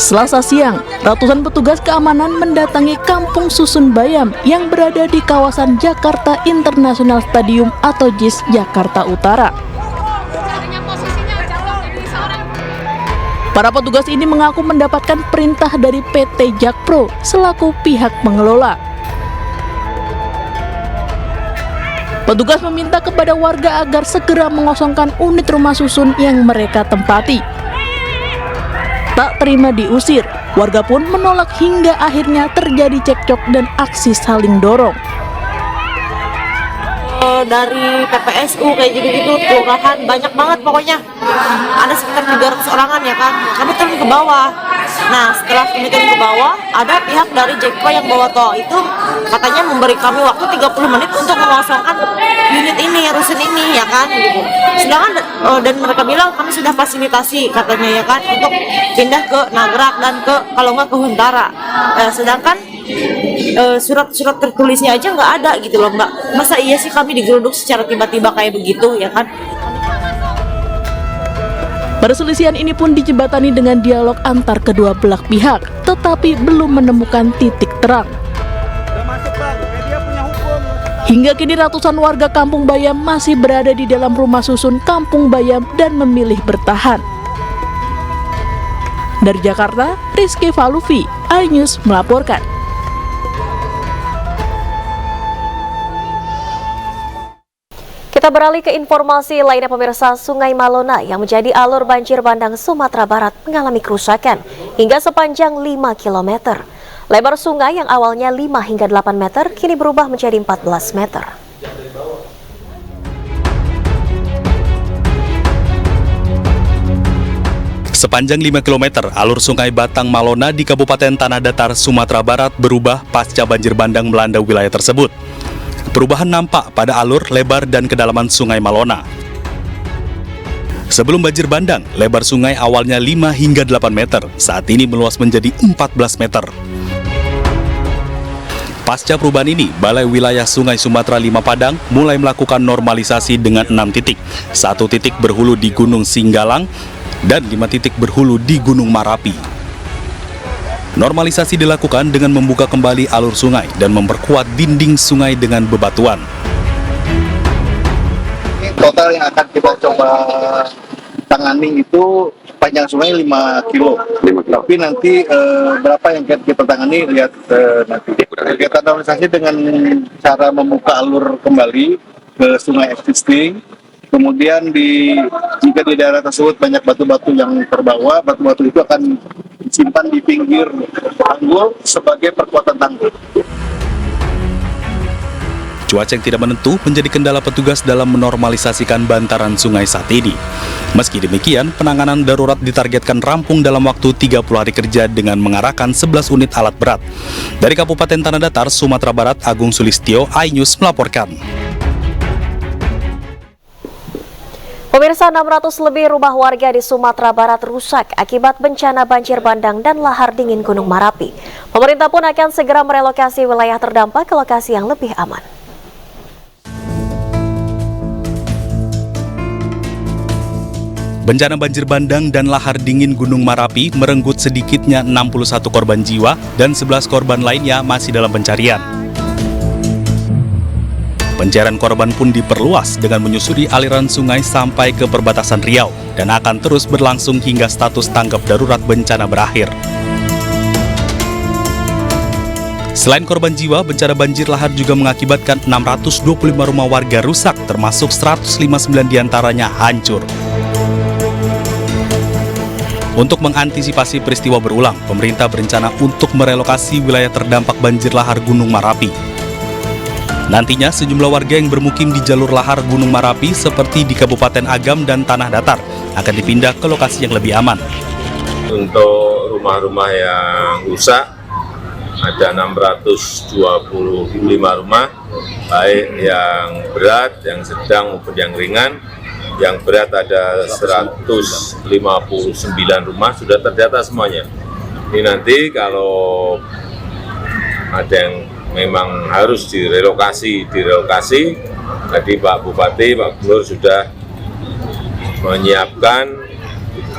Selasa siang, ratusan petugas keamanan mendatangi Kampung Susun Bayam yang berada di kawasan Jakarta International Stadium atau JIS Jakarta Utara. Para petugas ini mengaku mendapatkan perintah dari PT Jakpro selaku pihak pengelola. Petugas meminta kepada warga agar segera mengosongkan unit rumah susun yang mereka tempati. Tak terima diusir, warga pun menolak hingga akhirnya terjadi cekcok dan aksi saling dorong. Dari PPSU kayak gitu-gitu, kelurahan banyak banget pokoknya. Ada sekitar 300 orangan ya kan. Kami turun ke bawah. Nah, setelah kami turun ke bawah, ada pihak dari Jakpro yang bawa tol itu katanya memberi kami waktu 30 menit untuk mengosongkan unit ini, rusun ini ya kan gitu. Sedangkan dan mereka bilang kami sudah fasilitasi katanya ya kan untuk pindah ke Nagrak dan ke kalau nggak ke Huntara. Sedangkan surat-surat tertulisnya aja nggak ada gitu loh Mbak. Masa iya sih kami digeruduk secara tiba-tiba kayak begitu ya kan? Perselisihan ini pun dijembatani dengan dialog antar kedua belah pihak, tetapi belum menemukan titik terang. Hingga kini ratusan warga Kampung Bayam masih berada di dalam rumah susun Kampung Bayam dan memilih bertahan. Dari Jakarta, Rizky Falufi, iNews melaporkan. Kita beralih ke informasi lainnya pemirsa. Sungai Malona yang menjadi alur banjir bandang Sumatera Barat mengalami kerusakan hingga sepanjang 5 km. Lebar sungai yang awalnya 5 hingga 8 meter kini berubah menjadi 14 meter. Sepanjang 5 km, alur sungai Batang Malona di Kabupaten Tanah Datar, Sumatera Barat berubah pasca banjir bandang melanda wilayah tersebut. Perubahan nampak pada alur, lebar, dan kedalaman sungai Malona. Sebelum banjir bandang, lebar sungai awalnya 5 hingga 8 meter, saat ini meluas menjadi 14 meter. Pasca perubahan ini, Balai Wilayah Sungai Sumatera 5 Padang mulai melakukan normalisasi dengan 6 titik. 1 titik berhulu di Gunung Singgalang, dan 5 titik berhulu di Gunung Marapi. Normalisasi dilakukan dengan membuka kembali alur sungai dan memperkuat dinding sungai dengan bebatuan. Total yang akan kita coba tangani itu panjang sungai 5 kilo. Tapi nanti berapa yang kita tangani lihat nanti. Kita normalisasi dengan cara membuka alur kembali ke sungai existing. Kemudian jika di daerah tersebut banyak batu-batu yang terbawa, batu-batu itu akan disimpan di pinggir tanggul sebagai perkuatan tanggul. Cuaca yang tidak menentu menjadi kendala petugas dalam menormalisasikan bantaran sungai saat ini. Meski demikian, penanganan darurat ditargetkan rampung dalam waktu 30 hari kerja dengan mengarahkan 11 unit alat berat. Dari Kabupaten Tanah Datar, Sumatera Barat, Agung Sulistyo, iNews melaporkan. Pemirsa, 600 lebih rumah warga di Sumatera Barat rusak akibat bencana banjir bandang dan lahar dingin Gunung Merapi. Pemerintah pun akan segera merelokasi wilayah terdampak ke lokasi yang lebih aman. Bencana banjir bandang dan lahar dingin Gunung Merapi merenggut sedikitnya 61 korban jiwa dan 11 korban lainnya masih dalam pencarian. Pencarian korban pun diperluas dengan menyusuri aliran sungai sampai ke perbatasan Riau dan akan terus berlangsung hingga status tanggap darurat bencana berakhir. Selain korban jiwa, bencana banjir lahar juga mengakibatkan 625 rumah warga rusak, termasuk 159 diantaranya hancur. Untuk mengantisipasi peristiwa berulang, pemerintah berencana untuk merelokasi wilayah terdampak banjir lahar Gunung Merapi. Nantinya, sejumlah warga yang bermukim di jalur lahar Gunung Merapi seperti di Kabupaten Agam dan Tanah Datar akan dipindah ke lokasi yang lebih aman. Untuk rumah-rumah yang rusak, ada 625 rumah, baik yang berat, yang sedang maupun yang ringan. Yang berat ada 159 rumah sudah terdata semuanya. Ini nanti kalau ada yang memang harus direlokasi. Tadi Pak Bupati, Pak Gubernur sudah menyiapkan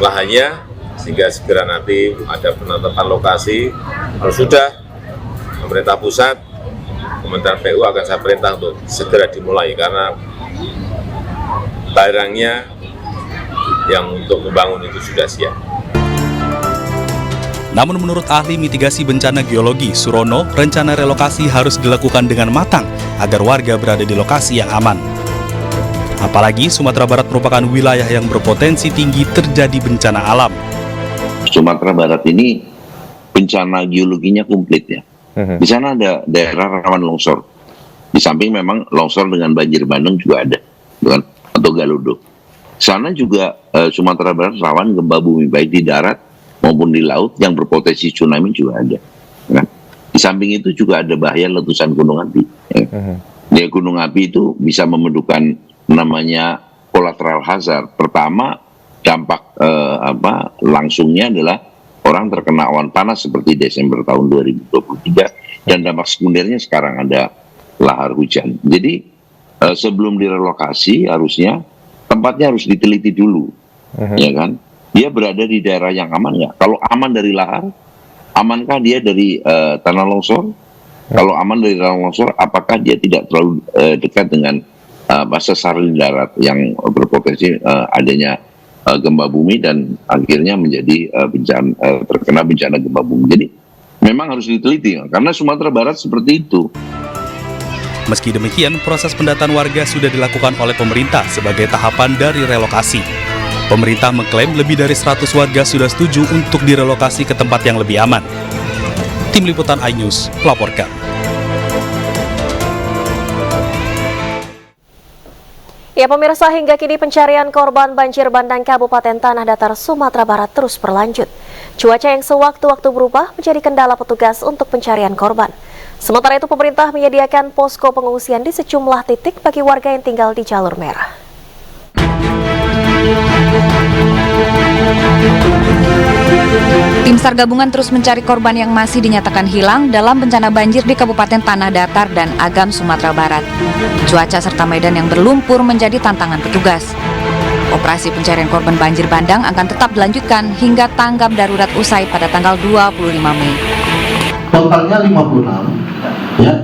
lahannya sehingga segera nanti ada penetapan lokasi. Kalau sudah, pemerintah pusat, Kementerian PU akan saya perintah untuk segera dimulai karena barangnya yang untuk membangun itu sudah siap. Namun menurut ahli mitigasi bencana geologi Surono, rencana relokasi harus dilakukan dengan matang agar warga berada di lokasi yang aman. Apalagi Sumatera Barat merupakan wilayah yang berpotensi tinggi terjadi bencana alam. Sumatera Barat ini bencana geologinya komplit ya. Di sana ada daerah rawan longsor. Di samping memang longsor dengan banjir bandang juga ada, bukan? Atau Galudo. Sana juga Sumatera Barat rawan gempa bumi baik di darat maupun di laut yang berpotensi tsunami juga ada. Kan? Di samping itu juga ada bahaya letusan gunung api. Ya, gunung api itu bisa membentukkan namanya collateral hazard. Pertama, dampak langsungnya adalah orang terkena awan panas seperti Desember tahun 2023 dan dampak sekundernya sekarang ada lahar hujan. Jadi sebelum direlokasi harusnya tempatnya harus diteliti dulu, ya kan? Dia berada di daerah yang aman nggak? Kalau aman dari lahar, amankah dia dari tanah longsor? Kalau aman dari tanah longsor, apakah dia tidak terlalu dekat dengan sasaran darat yang berpotensi adanya gempa bumi dan akhirnya menjadi terkena bencana gempa bumi? Jadi memang harus diteliti karena Sumatera Barat seperti itu. Meski demikian, proses pendataan warga sudah dilakukan oleh pemerintah sebagai tahapan dari relokasi. Pemerintah mengklaim lebih dari 100 warga sudah setuju untuk direlokasi ke tempat yang lebih aman. Tim Liputan iNews melaporkan. Ya pemirsa, hingga kini pencarian korban banjir bandang Kabupaten Tanah Datar, Sumatera Barat terus berlanjut. Cuaca yang sewaktu-waktu berubah menjadi kendala petugas untuk pencarian korban. Sementara itu pemerintah menyediakan posko pengungsian di sejumlah titik bagi warga yang tinggal di jalur merah. Tim SAR gabungan terus mencari korban yang masih dinyatakan hilang dalam bencana banjir di Kabupaten Tanah Datar dan Agam, Sumatera Barat. Cuaca serta medan yang berlumpur menjadi tantangan petugas. Operasi pencarian korban banjir bandang akan tetap dilanjutkan hingga tanggap darurat usai pada tanggal 25 Mei. Totalnya 56, ya.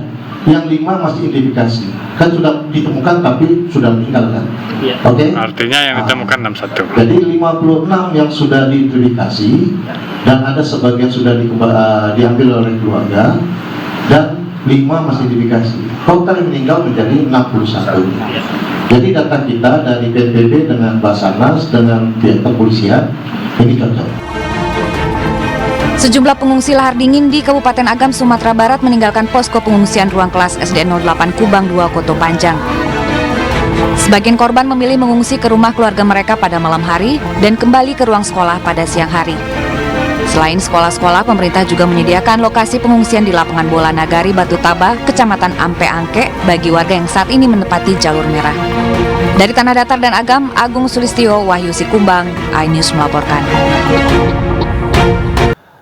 Yang 5 masih identifikasi. Kan sudah ditemukan tapi sudah meninggal kan? Iya. Oke. Artinya yang ditemukan 61. Jadi 56 yang sudah diidentifikasi dan ada sebagian sudah diambil oleh keluarga dan 5 masih identifikasi. Total yang meninggal menjadi 61. Jadi data kita dari BNPB dengan Basarnas dengan pihak kepolisian ini cocok. Sejumlah pengungsi lahar dingin di Kabupaten Agam, Sumatera Barat meninggalkan posko pengungsian ruang kelas SD 08 Kubang 2 Koto Panjang. Sebagian korban memilih mengungsi ke rumah keluarga mereka pada malam hari dan kembali ke ruang sekolah pada siang hari. Selain sekolah-sekolah, pemerintah juga menyediakan lokasi pengungsian di lapangan bola Nagari Batu Tabah, Kecamatan Ampe Angke, bagi warga yang saat ini menempati jalur merah. Dari Tanah Datar dan Agam, Agung Sulistyo, Wahyu Sikumbang, iNews melaporkan.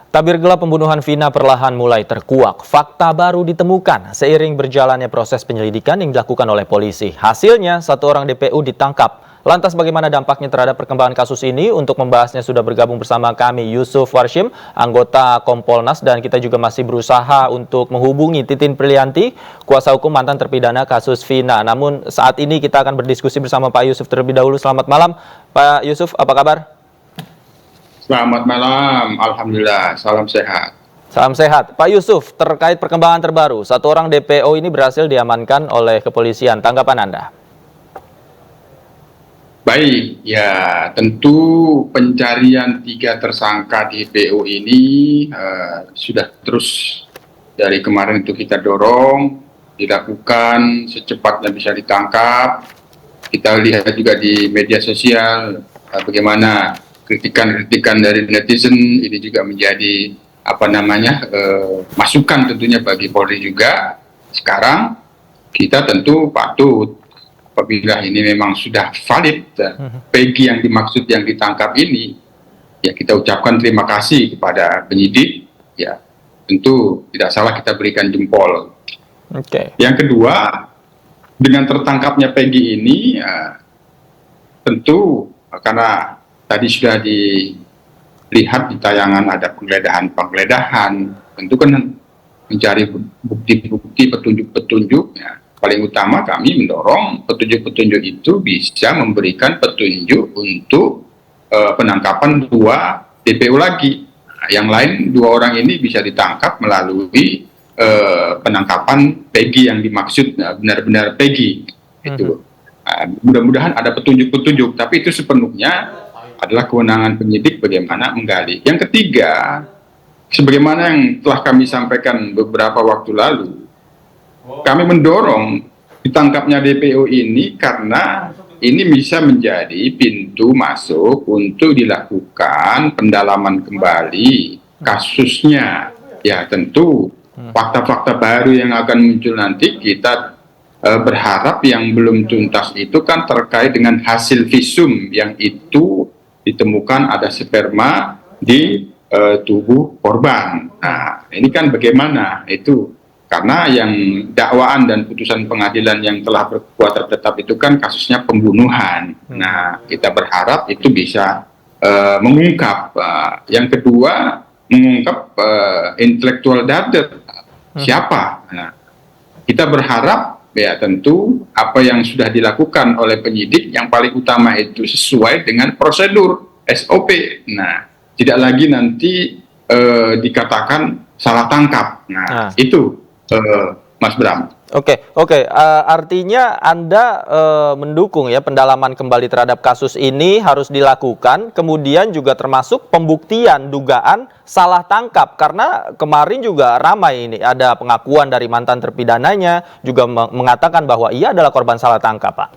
Tabir gelap pembunuhan Vina perlahan mulai terkuak. Fakta baru ditemukan seiring berjalannya proses penyelidikan yang dilakukan oleh polisi. Hasilnya, 1 orang DPU ditangkap. Lantas bagaimana dampaknya terhadap perkembangan kasus ini? Untuk membahasnya sudah bergabung bersama kami Yusuf Warshim, anggota Kompolnas, dan kita juga masih berusaha untuk menghubungi Titin Prilianti, kuasa hukum mantan terpidana kasus Vina. Namun saat ini kita akan berdiskusi bersama Pak Yusuf terlebih dahulu. Selamat malam, Pak Yusuf, apa kabar? Selamat malam, alhamdulillah, salam sehat. Salam sehat. Pak Yusuf, terkait perkembangan terbaru, 1 orang DPO ini berhasil diamankan oleh kepolisian. Tanggapan Anda? Baik, ya tentu pencarian 3 tersangka DPO ini sudah terus dari kemarin itu kita dorong, dilakukan secepatnya bisa ditangkap. Kita lihat juga di media sosial bagaimana kritikan-kritikan dari netizen ini juga menjadi masukan tentunya bagi Polri juga. Sekarang kita tentu patut apabila ini memang sudah valid Peggy yang dimaksud yang ditangkap ini, ya kita ucapkan terima kasih kepada penyidik, ya tentu tidak salah kita berikan jempol. Yang kedua, dengan tertangkapnya Peggy ini, tentu karena tadi sudah dilihat di tayangan ada penggeledahan, tentu kan mencari bukti-bukti, petunjuk-petunjuk, ya. Paling utama kami mendorong petunjuk-petunjuk itu bisa memberikan petunjuk untuk penangkapan 2 DPO lagi. Nah, yang lain 2 orang ini bisa ditangkap melalui penangkapan Peggy yang dimaksud benar-benar Peggy. Itu mudah-mudahan ada petunjuk-petunjuk, tapi itu sepenuhnya adalah kewenangan penyidik bagaimana menggali. Yang ketiga, sebagaimana yang telah kami sampaikan beberapa waktu lalu, kami mendorong ditangkapnya DPO ini karena ini bisa menjadi pintu masuk untuk dilakukan pendalaman kembali kasusnya. Ya tentu fakta-fakta baru yang akan muncul nanti kita berharap yang belum tuntas itu kan terkait dengan hasil visum yang itu ditemukan ada sperma di tubuh korban. Nah ini kan bagaimana itu? Karena yang dakwaan dan putusan pengadilan yang telah berkuat tetap itu kan kasusnya pembunuhan. Nah, kita berharap itu bisa mengungkap. Yang kedua, mengungkap intellectual data. Siapa? Nah, kita berharap ya tentu apa yang sudah dilakukan oleh penyidik yang paling utama itu sesuai dengan prosedur SOP. Nah, tidak lagi nanti dikatakan salah tangkap. Nah, itu Mas Bram. Oke. Artinya Anda mendukung ya pendalaman kembali terhadap kasus ini harus dilakukan, kemudian juga termasuk pembuktian dugaan salah tangkap, karena kemarin juga ramai ini ada pengakuan dari mantan terpidananya juga mengatakan bahwa ia adalah korban salah tangkap, Pak.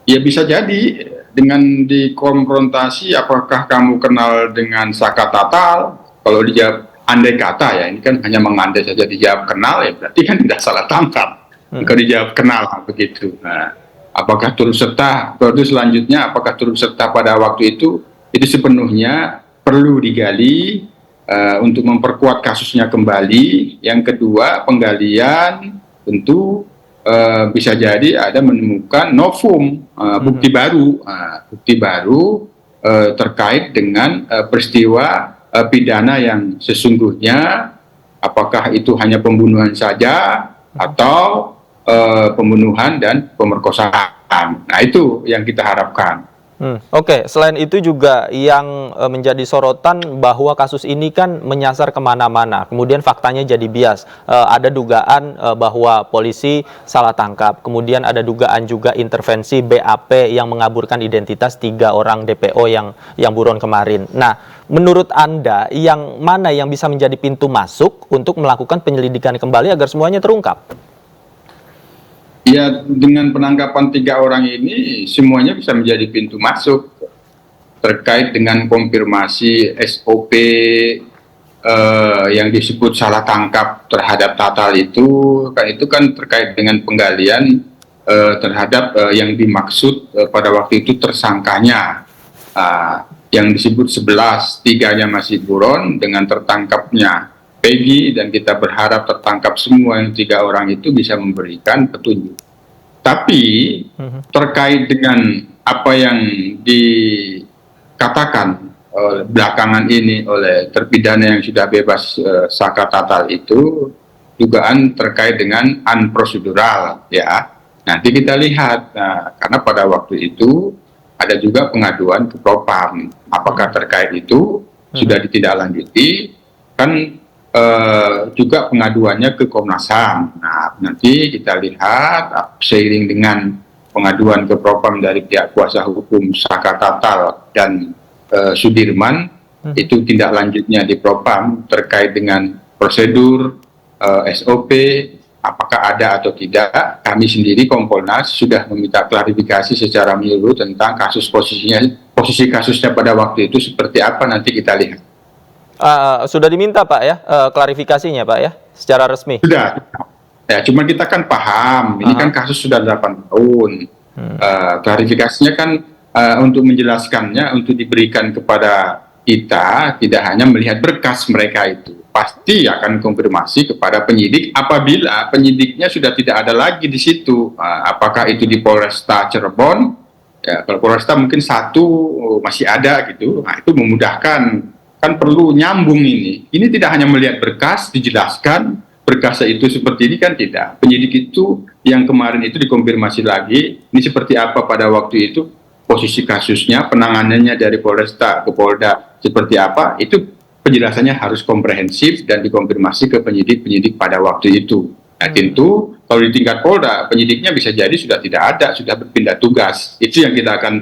Ya bisa jadi dengan dikonfrontasi apakah kamu kenal dengan Saka Tatal, kalau dijawab andai kata ya, ini kan hanya mengandai saja, dijawab kenal ya berarti kan tidak salah tangkap. Kalau dijawab kenal begitu. Nah, apakah turut serta, terus selanjutnya apakah turut serta pada waktu itu sepenuhnya perlu digali untuk memperkuat kasusnya kembali. Yang kedua, penggalian tentu bisa jadi ada menemukan novum, bukti baru terkait dengan peristiwa pidana yang sesungguhnya, apakah itu hanya pembunuhan saja atau pembunuhan dan pemerkosaan. Nah itu yang kita harapkan. Oke, selain itu juga yang menjadi sorotan bahwa kasus ini kan menyasar kemana-mana. Kemudian faktanya jadi bias. Ada dugaan bahwa polisi salah tangkap. Kemudian ada dugaan juga intervensi BAP yang mengaburkan identitas 3 orang DPO yang buron kemarin. Nah, menurut Anda, yang mana yang bisa menjadi pintu masuk untuk melakukan penyelidikan kembali agar semuanya terungkap? Ya, dengan penangkapan 3 orang ini semuanya bisa menjadi pintu masuk terkait dengan konfirmasi SOP yang disebut salah tangkap terhadap Tatal itu kan terkait dengan penggalian terhadap yang dimaksud pada waktu itu tersangkanya yang disebut 11, 3-nya masih buron dengan tertangkapnya Peggy, dan kita berharap tertangkap semua yang 3 orang itu bisa memberikan petunjuk. Tapi terkait dengan apa yang dikatakan belakangan ini oleh terpidana yang sudah bebas saka Tatal itu dugaan terkait dengan unprosedural, ya. Nanti kita lihat, karena pada waktu itu ada juga pengaduan ke Propam. Apakah terkait itu sudah ditindaklanjuti? Kan juga pengaduannya ke Komnas HAM. Nah, nanti kita lihat seiring dengan pengaduan ke Propam dari pihak kuasa hukum Saka Tatal dan Sudirman, itu tindak lanjutnya di Propam terkait dengan prosedur SOP, apakah ada atau tidak. Kami sendiri Kompolnas sudah meminta klarifikasi secara menyeluruh tentang posisi kasusnya pada waktu itu seperti apa, nanti kita lihat. Sudah diminta Pak ya klarifikasinya Pak ya secara resmi? Sudah. Ya, cuma kita kan paham ini kan kasus sudah 8 tahun. Klarifikasinya kan untuk menjelaskannya, untuk diberikan kepada kita, tidak hanya melihat berkas mereka itu, pasti akan konfirmasi kepada penyidik apabila penyidiknya sudah tidak ada lagi di situ. Apakah itu di Polresta Cirebon? Ya, kalau Polresta mungkin 1 masih ada gitu. Nah, itu memudahkan. Kan perlu nyambung ini. Ini tidak hanya melihat berkas, dijelaskan, berkasnya itu seperti ini kan tidak. Penyidik itu yang kemarin itu dikonfirmasi lagi, ini seperti apa pada waktu itu, posisi kasusnya, penanganannya dari Polresta ke Polda, seperti apa, itu penjelasannya harus komprehensif dan dikonfirmasi ke penyidik-penyidik pada waktu itu. Nah, tentu kalau di tingkat Polda, penyidiknya bisa jadi sudah tidak ada, sudah berpindah tugas. Itu yang kita akan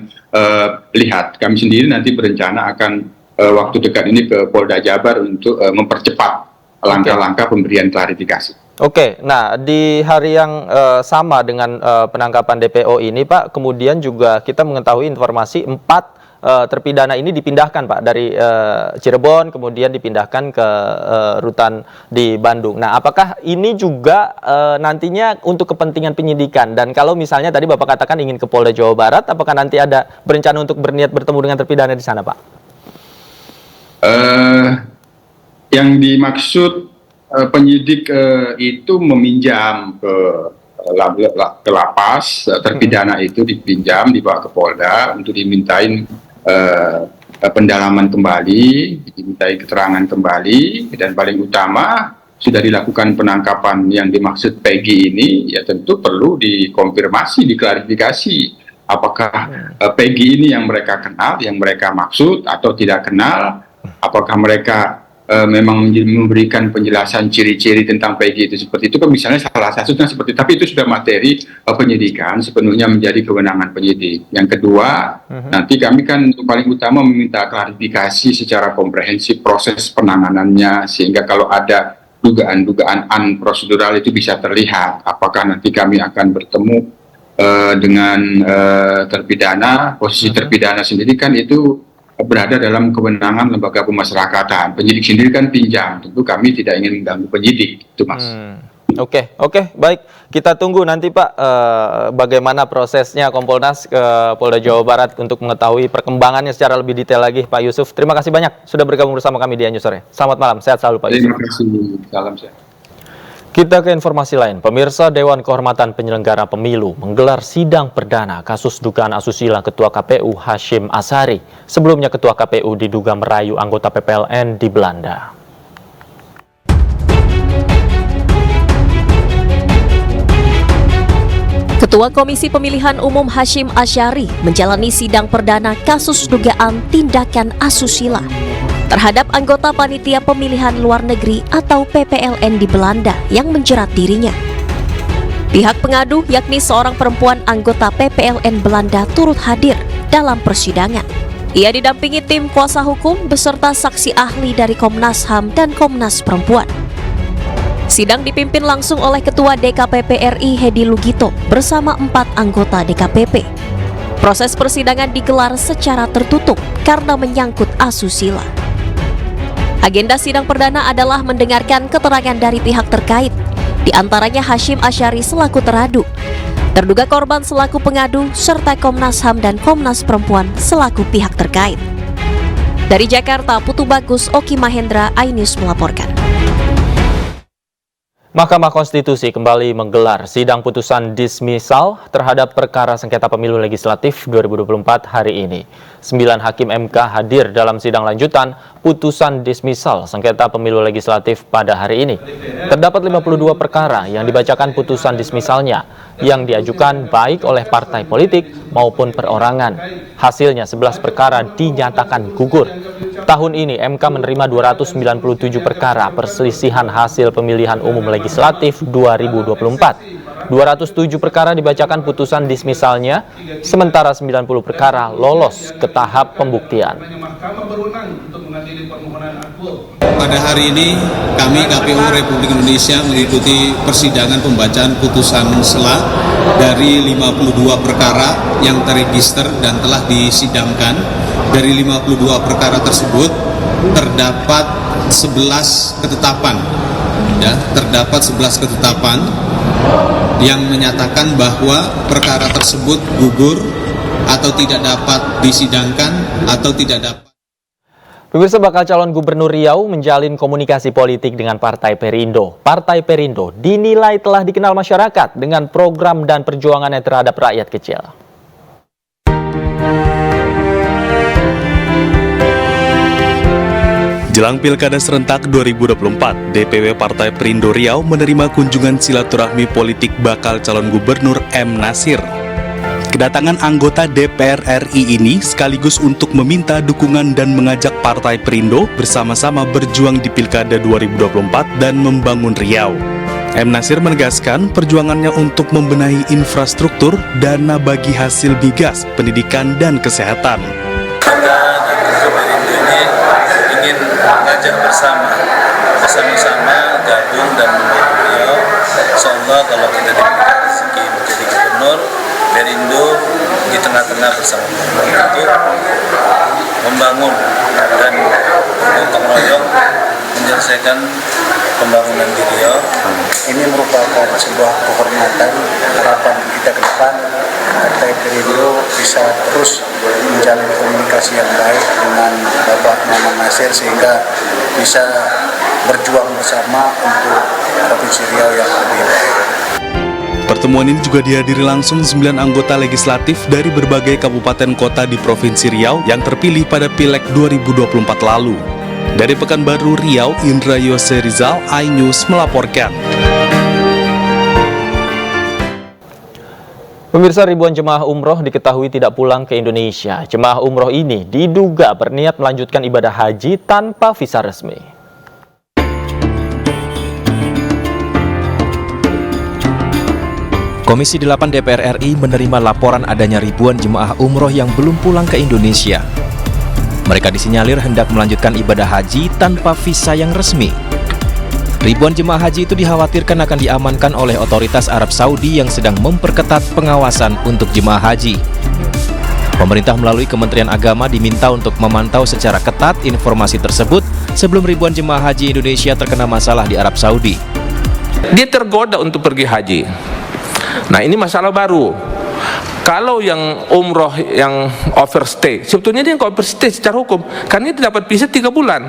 lihat. Kami sendiri nanti berencana akan waktu dekat ini ke Polda Jabar untuk mempercepat langkah-langkah pemberian klarifikasi. Oke, nah di hari yang sama dengan penangkapan DPO ini Pak, kemudian juga kita mengetahui informasi 4 terpidana ini dipindahkan Pak dari Cirebon, kemudian dipindahkan ke rutan di Bandung. Nah, apakah ini juga nantinya untuk kepentingan penyidikan? Dan kalau misalnya tadi Bapak katakan ingin ke Polda Jawa Barat, apakah nanti ada berencana untuk berniat bertemu dengan terpidana di sana Pak? Yang dimaksud penyidik itu meminjam ke lapas, terpidana itu dipinjam, dibawa ke Polda untuk dimintain pendalaman kembali, dimintai keterangan kembali, dan paling utama sudah dilakukan penangkapan yang dimaksud Peggy ini, ya tentu perlu dikonfirmasi, diklarifikasi. Apakah Peggy ini yang mereka kenal, yang mereka maksud atau tidak kenal? Apakah mereka memang memberikan penjelasan ciri-ciri tentang Peggy itu seperti itu? Kan misalnya salah satunya seperti itu, tapi itu sudah materi penyidikan, sepenuhnya menjadi kewenangan penyidik. Yang kedua, nanti kami kan paling utama meminta klarifikasi secara komprehensif proses penanganannya, sehingga kalau ada dugaan-dugaan unprosedural itu bisa terlihat. Apakah nanti kami akan bertemu dengan terpidana, posisi terpidana sendiri kan itu berada dalam kewenangan lembaga pemasyarakatan. Penyidik sendiri kan pinjam, tentu kami tidak ingin mengganggu penyidik, itu Mas. Oke, baik. Kita tunggu nanti Pak bagaimana prosesnya Kompolnas ke Polda Jawa Barat untuk mengetahui perkembangannya secara lebih detail lagi Pak Yusuf. Terima kasih banyak sudah bergabung bersama kami di Anju Sore. Selamat malam, sehat selalu Pak Yusuf. Terima kasih, salam sehat. Kita ke informasi lain. Pemirsa, Dewan Kehormatan Penyelenggara Pemilu menggelar sidang perdana kasus dugaan asusila Ketua KPU Hashim Ashari. Sebelumnya Ketua KPU diduga merayu anggota PPLN di Belanda. Ketua Komisi Pemilihan Umum Hashim Asyari menjalani sidang perdana kasus dugaan tindakan asusila terhadap anggota Panitia Pemilihan Luar Negeri atau PPLN di Belanda yang menjerat dirinya. Pihak pengadu, yakni seorang perempuan anggota PPLN Belanda, turut hadir dalam persidangan. Ia didampingi tim kuasa hukum beserta saksi ahli dari Komnas HAM dan Komnas Perempuan. Sidang dipimpin langsung oleh Ketua DKPP RI Hedi Lugito bersama 4 anggota DKPP. Proses persidangan digelar secara tertutup karena menyangkut asusila. Agenda sidang perdana adalah mendengarkan keterangan dari pihak terkait, di antaranya Hashim Asyari selaku teradu, terduga korban selaku pengadu, serta Komnas HAM dan Komnas Perempuan selaku pihak terkait. Dari Jakarta, Putu Bagus, Oki Mahendra, iNews melaporkan. Mahkamah Konstitusi kembali menggelar sidang putusan dismisal terhadap perkara sengketa pemilu legislatif 2024 hari ini. 9 hakim MK hadir dalam sidang lanjutan putusan dismisal sengketa pemilu legislatif pada hari ini. Terdapat 52 perkara yang dibacakan putusan dismisalnya yang diajukan baik oleh partai politik maupun perorangan. Hasilnya 11 perkara dinyatakan gugur. Tahun ini MK menerima 297 perkara perselisihan hasil pemilihan umum legislatif 2024. 207 perkara dibacakan putusan dismisalnya, sementara 90 perkara lolos ke tahap pembuktian. Pada hari ini, kami KPU Republik Indonesia mengikuti persidangan pembacaan putusan sela dari 52 perkara yang terregister dan telah disidangkan. Dari 52 perkara tersebut, terdapat 11 ketetapan. Ya, terdapat 11 ketetapan yang menyatakan bahwa perkara tersebut gugur atau tidak dapat disidangkan atau tidak dapat. Pemirsa, bakal calon gubernur Riau menjalin komunikasi politik dengan Partai Perindo. Partai Perindo dinilai telah dikenal masyarakat dengan program dan perjuangannya terhadap rakyat kecil. Jelang Pilkada Serentak 2024, DPW Partai Perindo Riau menerima kunjungan silaturahmi politik bakal calon gubernur M. Nasir. Kedatangan anggota DPR RI ini sekaligus untuk meminta dukungan dan mengajak Partai Perindo bersama-sama berjuang di Pilkada 2024 dan membangun Riau. M. Nasir menegaskan perjuangannya untuk membenahi infrastruktur, dana bagi hasil migas, pendidikan, dan kesehatan. Mengajak bersama-sama gabung dan membantu beliau. Insyaallah kalau kita diberikan rezeki menjadi gubernur, Perindo di tengah-tengah bersama untuk membangun dan gotong royong menyelesaikan pembangunan di Riau. Ini merupakan sebuah kehormatan, harapan kita ke depan Partai Perindo bisa terus menjalin komunikasi yang baik dengan Bapak Muhammad Nasir sehingga bisa berjuang bersama untuk Provinsi Riau yang lebih baik. Pertemuan ini juga dihadiri langsung 9 anggota legislatif dari berbagai kabupaten kota di Provinsi Riau yang terpilih pada Pileg 2024 lalu. Dari Pekanbaru, Riau, Indra Yose Rizal, iNews melaporkan. Pemirsa, ribuan jemaah umroh diketahui tidak pulang ke Indonesia. Jemaah umroh ini diduga berniat melanjutkan ibadah haji tanpa visa resmi. Komisi 8 DPR RI menerima laporan adanya ribuan jemaah umroh yang belum pulang ke Indonesia. Mereka disinyalir hendak melanjutkan ibadah haji tanpa visa yang resmi. Ribuan jemaah haji itu dikhawatirkan akan diamankan oleh otoritas Arab Saudi yang sedang memperketat pengawasan untuk jemaah haji. Pemerintah melalui Kementerian Agama diminta untuk memantau secara ketat informasi tersebut sebelum ribuan jemaah haji Indonesia terkena masalah di Arab Saudi. Dia tergoda untuk pergi haji. Nah, ini masalah baru. Kalau yang umroh yang overstay, sebetulnya dia nggak overstay secara hukum, karena dia dapat visa 3 bulan.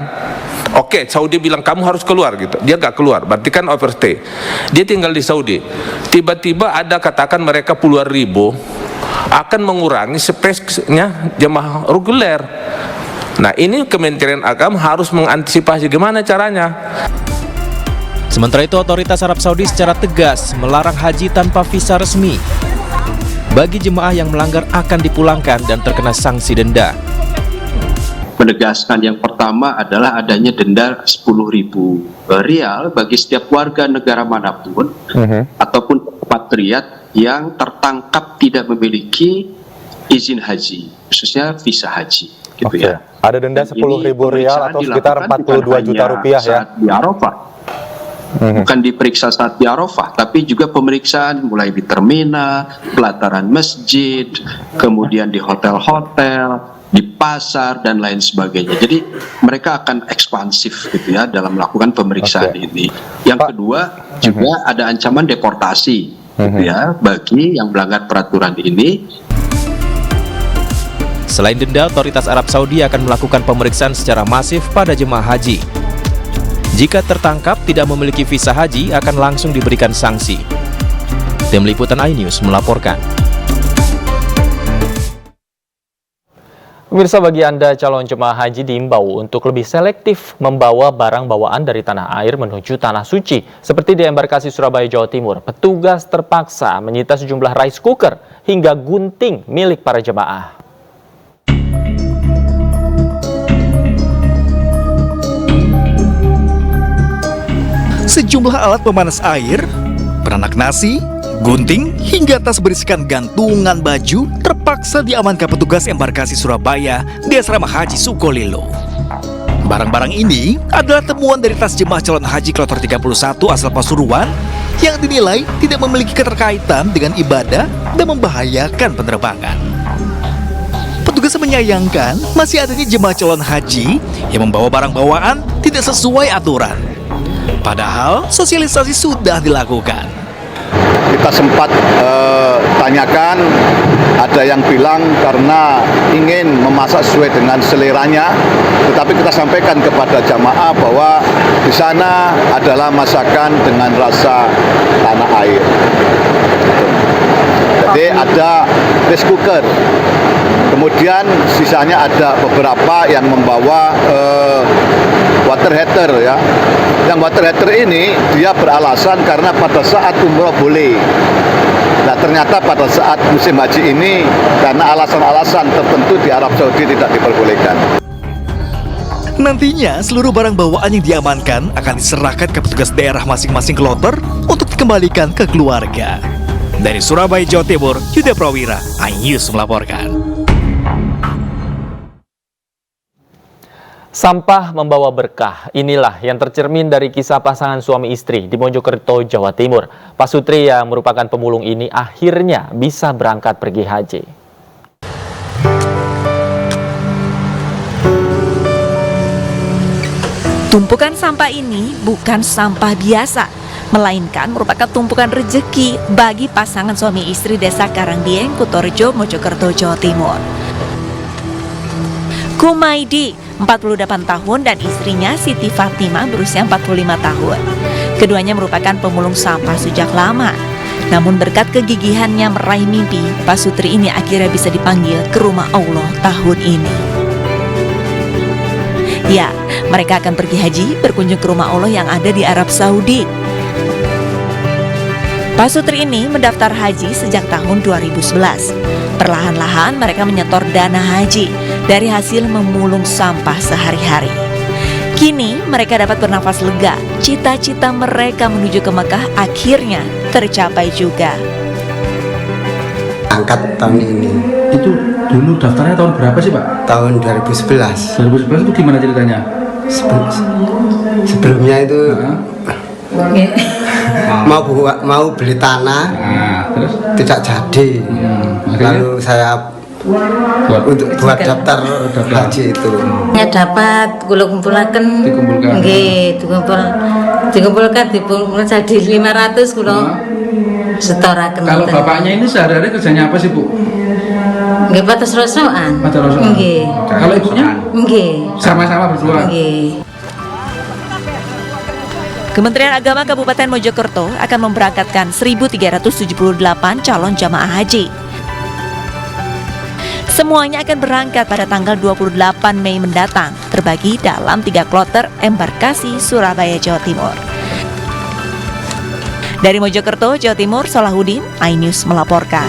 Oke, Saudi bilang kamu harus keluar gitu, dia nggak keluar, berarti kan overstay. Dia tinggal di Saudi. Tiba-tiba ada katakan mereka puluhan ribu akan mengurangi space-nya jemaah reguler. Nah, ini Kementerian Agama harus mengantisipasi gimana caranya. Sementara itu, otoritas Arab Saudi secara tegas melarang haji tanpa visa resmi. Bagi jemaah yang melanggar akan dipulangkan dan terkena sanksi denda. Menegaskan yang pertama adalah adanya denda Rp10.000 bagi setiap warga negara manapun ataupun repatriat yang tertangkap tidak memiliki izin haji, khususnya visa haji, gitu ya. Ada denda Rp10.000 atau sekitar Rp42 juta ya. Di Arafah. Bukan diperiksa saat di Arafah, tapi juga pemeriksaan mulai di terminal, pelataran masjid, kemudian di hotel-hotel, di pasar dan lain sebagainya. Jadi mereka akan ekspansif gitu ya dalam melakukan pemeriksaan ini. Yang kedua juga ada ancaman deportasi gitu ya bagi yang melanggar peraturan ini. Selain denda, otoritas Arab Saudi akan melakukan pemeriksaan secara masif pada jemaah haji. Jika tertangkap tidak memiliki visa haji, akan langsung diberikan sanksi. Tim Liputan iNews melaporkan. Pemirsa, bagi Anda calon jemaah haji diimbau untuk lebih selektif membawa barang bawaan dari tanah air menuju tanah suci. Seperti di embarkasi Surabaya, Jawa Timur, petugas terpaksa menyita sejumlah rice cooker hingga gunting milik para jemaah. Sejumlah alat pemanas air, penanak nasi, gunting, hingga tas berisikan gantungan baju terpaksa diamankan petugas embarkasi Surabaya di asrama haji Sukolilo. Barang-barang ini adalah temuan dari tas jemaah calon haji kloter 31 asal Pasuruan yang dinilai tidak memiliki keterkaitan dengan ibadah dan membahayakan penerbangan. Petugas menyayangkan masih adanya jemaah calon haji yang membawa barang bawaan tidak sesuai aturan. Padahal sosialisasi sudah dilakukan. Kita sempat tanyakan, ada yang bilang karena ingin memasak sesuai dengan seleranya, tetapi kita sampaikan kepada jamaah bahwa di sana adalah masakan dengan rasa tanah air. Jadi ada rice cooker, kemudian sisanya ada beberapa yang membawa water heater ya. Yang water heater ini dia beralasan karena pada saat umroh boleh. Nah ternyata pada saat musim haji ini karena alasan-alasan tertentu di Arab Saudi tidak diperbolehkan. Nantinya seluruh barang bawaan yang diamankan akan diserahkan ke petugas daerah masing-masing kloter untuk dikembalikan ke keluarga. Dari Surabaya, Jawa Timur, Yuda Prawira, iNews melaporkan. Sampah membawa berkah, inilah yang tercermin dari kisah pasangan suami istri di Mojokerto, Jawa Timur. Pak Sutri yang merupakan pemulung ini akhirnya bisa berangkat pergi haji. Tumpukan sampah ini bukan sampah biasa, melainkan merupakan tumpukan rejeki bagi pasangan suami istri desa Karangdieng, Kutorjo, Mojokerto, Jawa Timur. Kumaidi, 48 tahun dan istrinya Siti Fatima berusia 45 tahun. Keduanya merupakan pemulung sampah sejak lama. Namun berkat kegigihannya meraih mimpi, Pak Sutri ini akhirnya bisa dipanggil ke rumah Allah tahun ini. Ya, mereka akan pergi haji berkunjung ke rumah Allah yang ada di Arab Saudi. Pak Sutri ini mendaftar haji sejak tahun 2011. Perlahan-lahan mereka menyetor dana haji dari hasil memulung sampah sehari-hari. Kini mereka dapat bernafas lega, cita-cita mereka menuju ke Mekah akhirnya tercapai juga. Angkat tahun ini. Itu dulu daftarnya tahun berapa sih Pak? Tahun 2011. 2011 itu gimana ceritanya? Sebelumnya itu mau beli tanah, terus tidak jadi. Lalu saya buat daftar haji itu. Ya dapat kula kumpulaken. Nggih, dikumpulkan jadi 500 kula setoraken. Kalau bapaknya ini sehari-hari kerjanya apa sih, Bu? Nggih, patos rosokan. Nggih. Kalau ibunya? Nggih. Sama-sama berdua. Nggih. Kementerian Agama Kabupaten Mojokerto akan memberangkatkan 1.378 calon jamaah haji. Semuanya akan berangkat pada tanggal 28 Mei mendatang, terbagi dalam 3 kloter embarkasi Surabaya, Jawa Timur. Dari Mojokerto, Jawa Timur, Salahuddin, iNews melaporkan.